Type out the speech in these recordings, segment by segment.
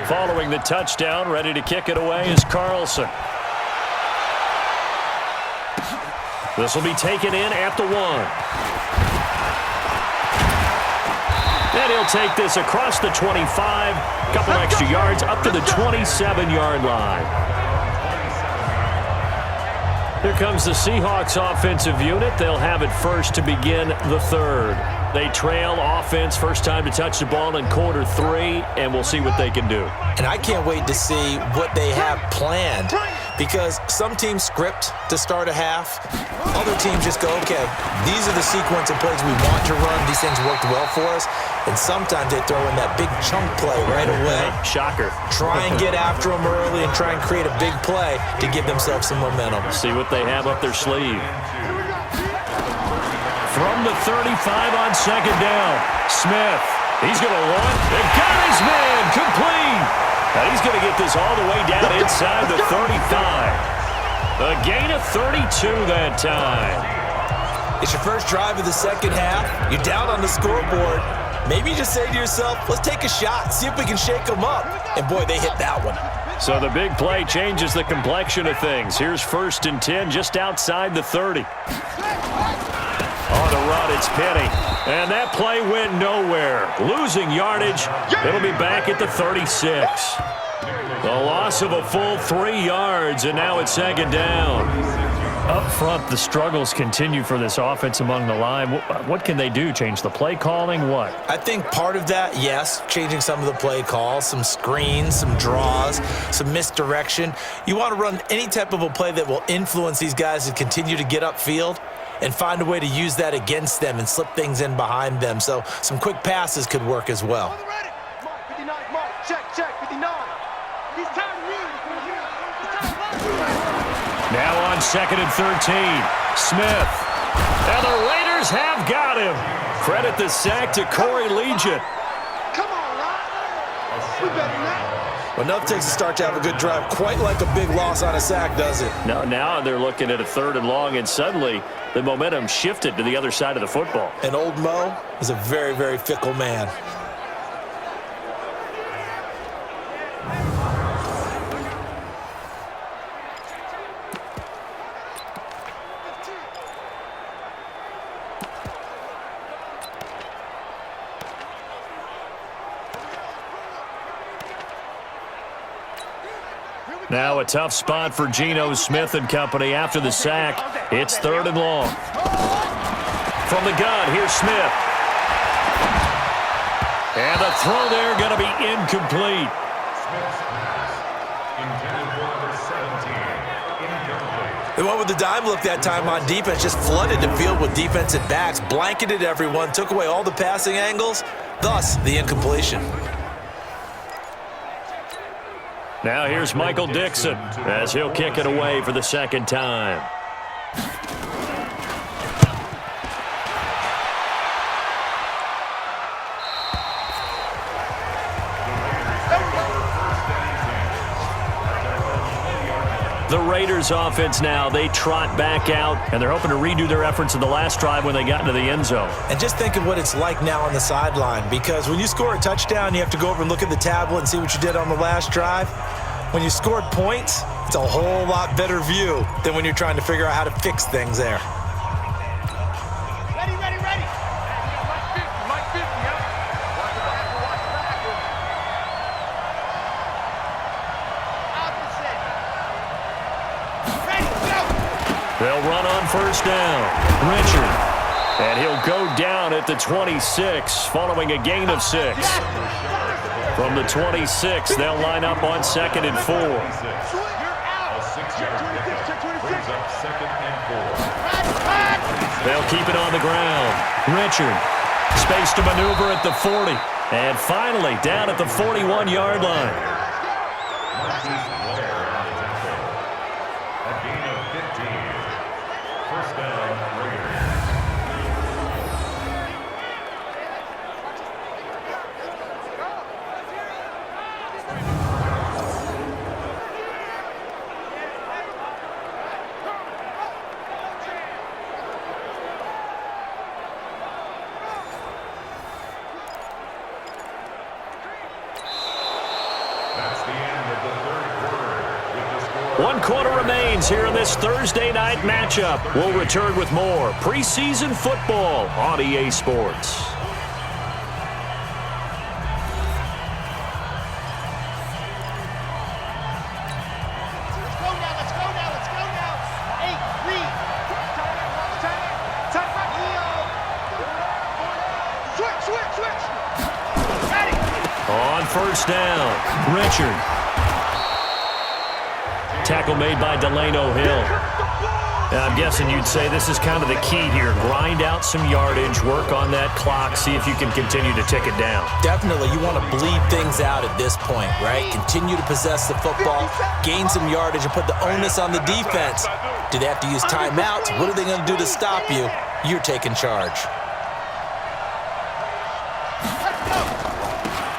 Following the touchdown, ready to kick it away is Carlson. This will be taken in at the 1. And he'll take this across the 25, a couple extra yards up to the 27-yard line. Here comes the Seahawks offensive unit. They'll have it first to begin the 3rd. They trail offense, first time to touch the ball in quarter 3, and we'll see what they can do. And I can't wait to see what they have planned, because some teams script to start a half. Other teams just go, okay, these are the sequence of plays we want to run. These things worked well for us. And sometimes they throw in that big chunk play right away. Shocker. Try and get after them early and try and create a big play to give themselves some momentum. See what they have up their sleeve. From the 35 on second down, Smith. He's going to run. They got his man complete. And he's going to get this all the way down inside the 35. A gain of 32 that time. It's your first drive of the second half. You're down on the scoreboard. Maybe you just say to yourself, let's take a shot, see if we can shake them up. And, boy, they hit that one. So the big play changes the complexion of things. Here's 1st and 10 just outside the 30. On the run, it's Penny. And that play went nowhere. Losing yardage. It'll be back at the 36. The loss of a full 3 yards, and now it's second down. Up front, the struggles continue for this offense among the line. What can they do? Change the play calling? What? I think part of that, yes, changing some of the play calls, some screens, some draws, some misdirection. You want to run any type of a play that will influence these guys to continue to get upfield and find a way to use that against them and slip things in behind them. So some quick passes could work as well. Mark, 59, Mark, check, 59. He's tired of you. Now on 2nd and 13, Smith. And the Raiders have got him. Credit the sack to Corey Legion. Come on, Rod. We better now. Well, enough takes a start to have a good drive. Quite like a big loss on a sack, does it? Now they're looking at a 3rd and long, and suddenly the momentum shifted to the other side of the football. And old Mo is a very, very fickle man. Now a tough spot for Geno Smith and company after the sack. It's 3rd and long. From the gun, here's Smith. And the throw there going to be incomplete. They went with the dime look that time on defense, just flooded the field with defensive backs, blanketed everyone, took away all the passing angles, thus the incompletion. Now here's Michael Dixon as he'll kick it away for the 2nd time. The Raiders offense now, they trot back out, and they're hoping to redo their efforts in the last drive when they got into the end zone. And just think of what it's like now on the sideline, because when you score a touchdown, you have to go over and look at the tablet and see what you did on the last drive. When you scored points, it's a whole lot better view than when you're trying to figure out how to fix things there. Ready. Mike 50, yep. Watch the back. Opposite. Ready, go. They'll run on 1st down. Richard. And he'll go down at the 26 following a gain of 6. From the 26, they'll line up on 2nd and 4. You're out. Check 26. They'll keep it on the ground. Richard. Space to maneuver at the 40. And finally down at the 41-yard line. A gain of 15. 1st down, Raiders. 1 quarter remains here in this Thursday night matchup. We'll return with more preseason football on EA Sports. On first down, Richard. Tackle made by Delano Hill. Now, I'm guessing you'd say this is kind of the key here. Grind out some yardage, work on that clock, see if you can continue to tick it down. Definitely, you want to bleed things out at this point, right? Continue to possess the football, gain some yardage, and put the onus on the defense. Do they have to use timeouts? What are they going to do to stop you? You're taking charge.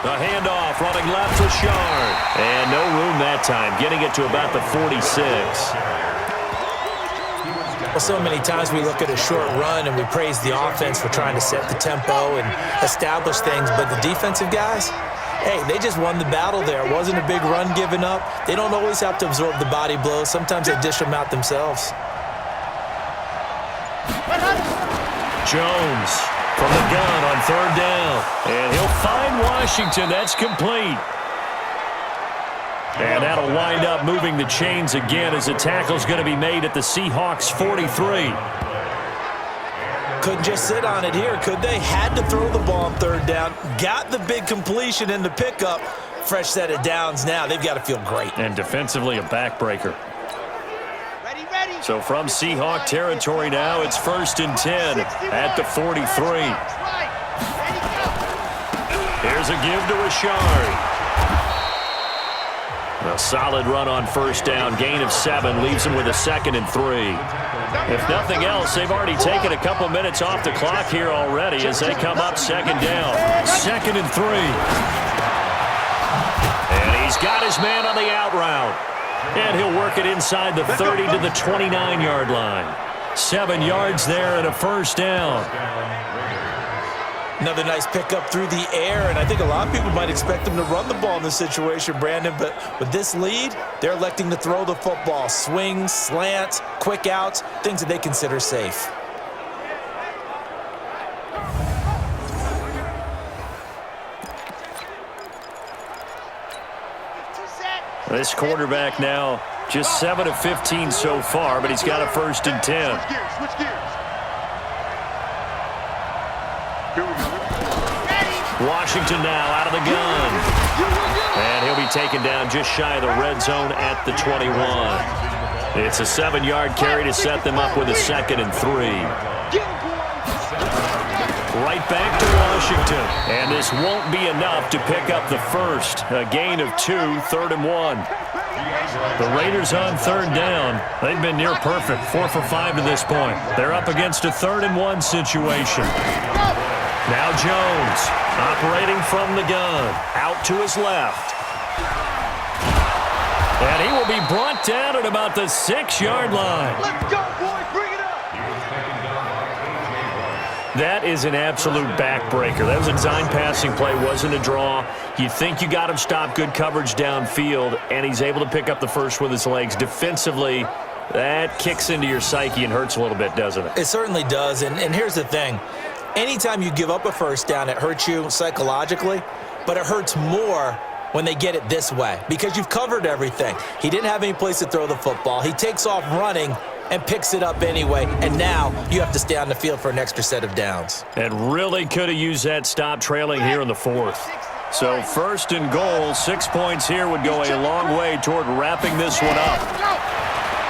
The handoff, running left for Shard. And no room that time, getting it to about the 46. Well, so many times we look at a short run and we praise the offense for trying to set the tempo and establish things, but the defensive guys, hey, they just won the battle there. It wasn't a big run given up. They don't always have to absorb the body blows. Sometimes they dish them out themselves. Jones from the gun on third down. And he'll find Washington. That's complete. And that'll wind up moving the chains again as the tackle's going to be made at the Seahawks 43. Couldn't just sit on it here, could they? Had to throw the ball on third down. Got the big completion in the pickup. Fresh set of downs now. They've got to feel great. And defensively a backbreaker. So from Seahawk territory now, it's 1st and 10 at the 43. Here's a give to Richard. A solid run on first down, gain of 7, leaves him with a 2nd and 3. If nothing else, they've already taken a couple minutes off the clock here already as they come up 2nd down. 2nd and 3. And he's got his man on the out route. And he'll work it inside the 30 to the 29-yard line. 7 yards there and a first down. Another nice pickup through the air, and I think a lot of people might expect them to run the ball in this situation, Brandon, but with this lead, they're electing to throw the football. Swings, slants, quick outs, things that they consider safe. This quarterback now just 7 of 15 so far, but he's got a 1st and 10. Switch gears. Here we go. Washington now out of the gun. And he'll be taken down just shy of the red zone at the 21. It's a 7-yard carry to set them up with a 2nd and 3. Right back to Washington. And this won't be enough to pick up the first. A gain of 2, 3rd and 1. The Raiders on third down. They've been near perfect, 4 for 5 to this point. They're up against a 3rd and 1 situation. Now Jones operating from the gun. Out to his left. And he will be brought down at about the 6-yard line. Let's go, boys. Bring it up. That is an absolute backbreaker. That was a design passing play, wasn't a draw. You think you got him stopped, good coverage downfield, and he's able to pick up the first with his legs. Defensively, that kicks into your psyche and hurts a little bit, doesn't it? It certainly does, and here's the thing. Anytime you give up a first down, it hurts you psychologically, but it hurts more when they get it this way because you've covered everything. He didn't have any place to throw the football. He takes off running and picks it up anyway, and now you have to stay on the field for an extra set of downs. And really could have used that stop trailing here in the 4th. So 1st and goal, 6 points here would go a long way toward wrapping this one up.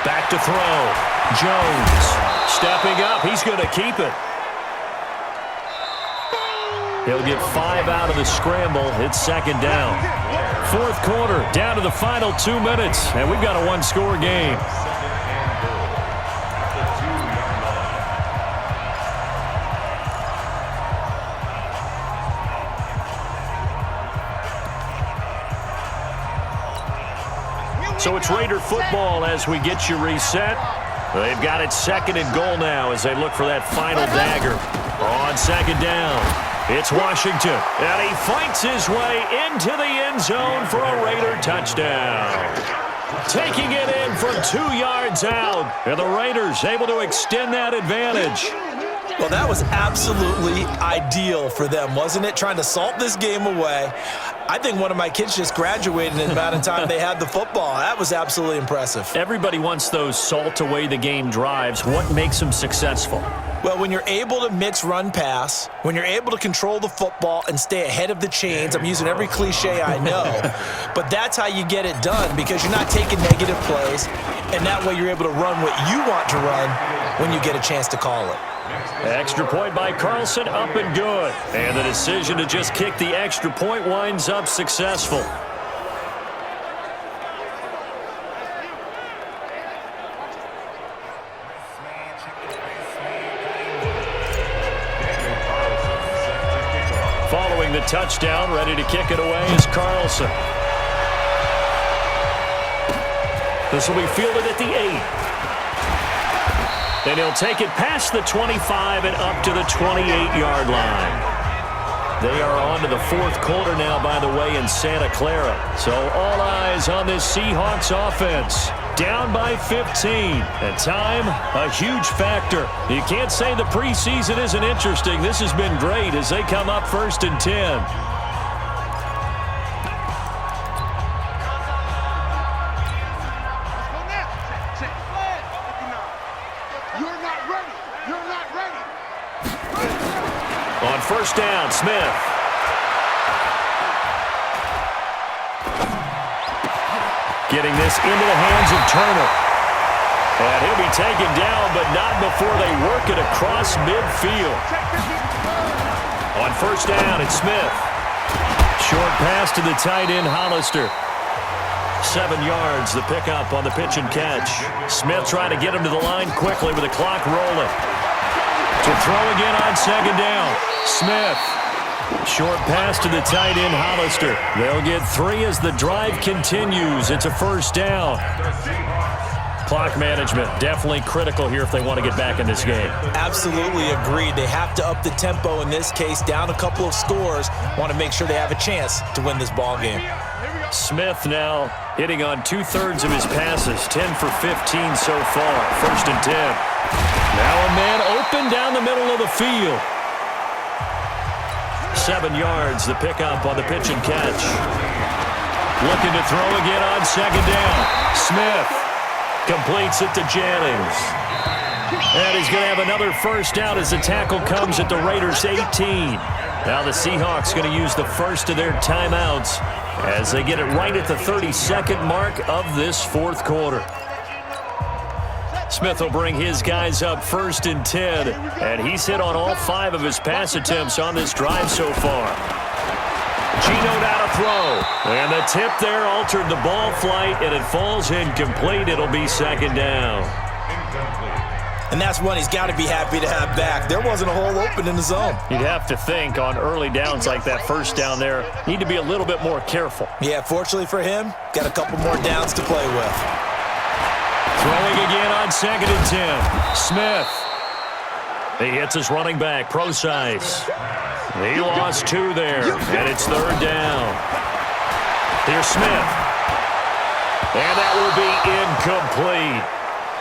Back to throw. Jones stepping up. He's going to keep it. He'll get 5 out of the scramble. It's 2nd down. 4th quarter, down to the final 2 minutes, and we've got a 1-score game. So it's Raider football as we get you reset. They've got it 2nd and goal now as they look for that final dagger. On 2nd down, it's Washington. And he fights his way into the end zone for a Raider touchdown. Taking it in from 2 yards out. And the Raiders able to extend that advantage. Well, that was absolutely ideal for them, wasn't it? Trying to salt this game away. I think one of my kids just graduated in the amount of time they had the football. That was absolutely impressive. Everybody wants those salt-away-the-game drives. What makes them successful? Well, when you're able to mix run-pass, when you're able to control the football and stay ahead of the chains, I'm using every cliche I know, but that's how you get it done because you're not taking negative plays, and that way you're able to run what you want to run when you get a chance to call it. Extra point by Carlson, up and good. And the decision to just kick the extra point winds up successful. Following the touchdown, ready to kick it away is Carlson. This will be fielded at the 8. And he'll take it past the 25 and up to the 28-yard line. They are on to the fourth quarter now, by the way, in Santa Clara. So all eyes on this Seahawks offense. Down by 15. And time, a huge factor. You can't say the preseason isn't interesting. This has been great as they come up 1st and 10. On first down, Smith. Getting this into the hands of Turner. And he'll be taken down, but not before they work it across midfield. On first down, it's Smith. Short pass to the tight end, Hollister. 7 yards, the pickup on the pitch and catch. Smith trying to get him to the line quickly with the clock rolling. To throw again on second down. Smith. Short pass to the tight end, Hollister. They'll get 3 as the drive continues. It's a first down. Clock management definitely critical here if they want to get back in this game. Absolutely agreed. They have to up the tempo in this case, down a couple of scores. Want to make sure they have a chance to win this ball game. Smith now hitting on 2/3 of his passes, 10 for 15 so far. 1st and 10. Now a man open down the middle of the field. 7 yards, the pickup on the pitch and catch. Looking to throw again on second down. Smith completes it to Jennings. And he's going to have another first down as the tackle comes at the Raiders' 18. Now the Seahawks going to use the first of their timeouts as they get it right at the 32nd mark of this fourth quarter. Smith will bring his guys up 1st and 10, and he's hit on all 5 of his pass attempts on this drive so far. Geno now to throw, and the tip there altered the ball flight, and it falls incomplete. It'll be second down. And that's one he's got to be happy to have back. There wasn't a hole open in the zone. You'd have to think on early downs like that first down there, need to be a little bit more careful. Yeah, fortunately for him, got a couple more downs to play with. Throwing again on 2nd and 10. Smith. He hits his running back, Procise. He lost 2 there, and it's 3rd down. Here's Smith. And that will be incomplete.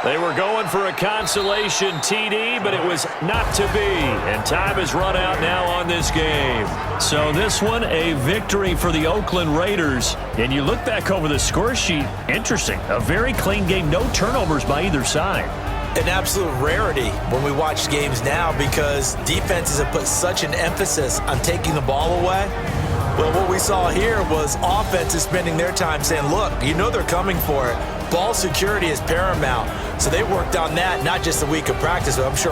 They were going for a consolation TD, but it was not to be. And time has run out now on this game. So this one, a victory for the Oakland Raiders. And you look back over the score sheet, interesting. A very clean game, no turnovers by either side. An absolute rarity when we watch games now because defenses have put such an emphasis on taking the ball away. Well, what we saw here was offenses spending their time saying, look, you know they're coming for it. Ball security is paramount. So they worked on that, not just a week of practice, but I'm sure